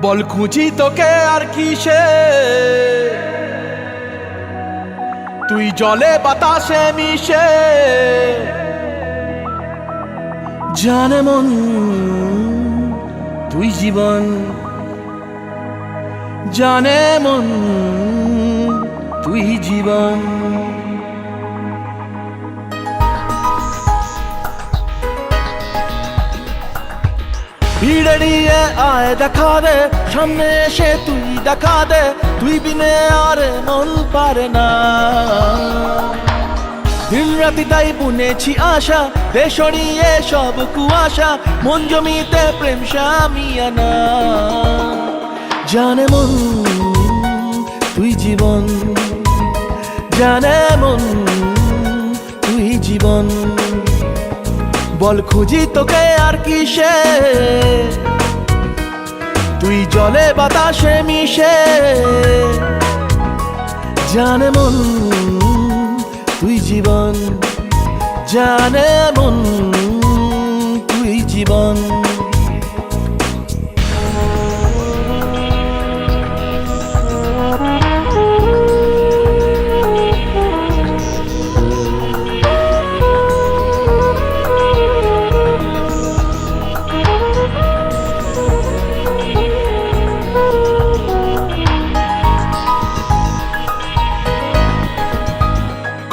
বল খুঁজি তোকে আর কিসে, তুই জলে বাতাসে মিশে। জানে মন তুই জীবন, জানে মন তুই জীবন। ভিড়ে নিয়ে আয় দেখা দে, সামনে এসে তুই দেখা দে, তুই বিনে আর মন পারে না। দিন রাতি তাই বুনেছি আশা, দে সরিয়ে সব কুয়াশা, মন জমিতে প্রেম শামিয়ানা। জানে মন তুই জীবন, জানে মন তুই জীবন। বল খুঁজি তোকে আর কিসে, তুই জলে বাতাসে মিশে। জানে মন তুই জীবন, জানে মন তুই জীবন।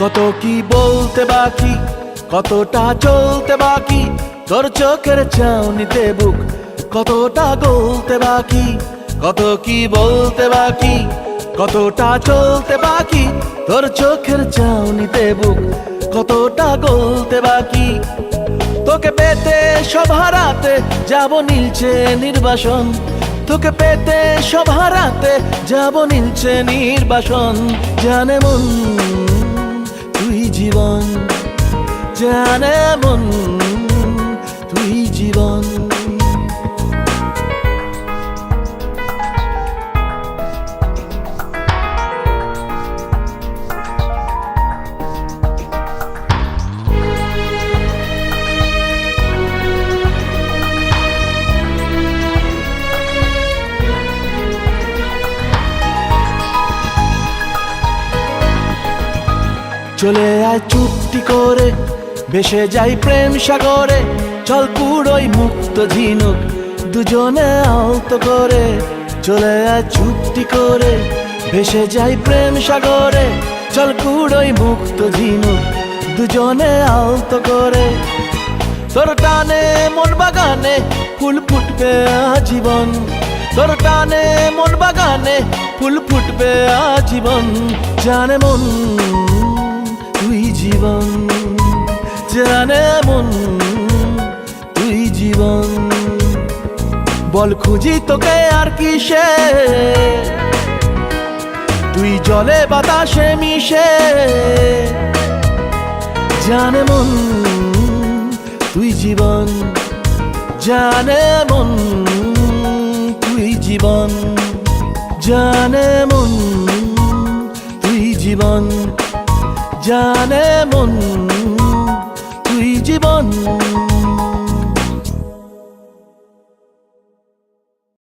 কত কি বলতে বাকি, কতটা চলতে বাকি, তোর চোখের চাউনিতে বুক কতটা গলতে বাকি। কত কি বলতে বাকি, কতটা চলতে বাকি, তোর চোখের চাউনিতে বুক কতটা গলতে বাকি। তোকে পেতে সব হারাতে যাব নীলছে নির্বাসন, তোকে পেতে সব হারাতে যাব নীলছে নির্বাসন। জানে মন তুই জীবন, জানে মন তুই জীবন। চলে আয় চুপটি করে, ভেসে যাই প্রেম সাগরে, চল পুরোই মুক্ত ঝিনুক দুজনে আলতো করে। চলে আয় চুপটি করে, ভেসে যাই প্রেম সাগরে, চল পুরোই মুক্ত ঝিনুক দুজনে আলতো করে। তোর টানে মন বাগানে ফুল ফুটবে আজীবন, তোর টানে মন বাগানে ফুল ফুটবে আজীবন। জানে মন তুই জীবন, জানে মন তুই জীবন। বল খুঁজি তোকে আর কিসে, তুই জলে বাতাসে মিশে। জানে মন তুই জীবন, জানে মন তুই জীবন। জানে মন তুই জীবন, জানে মন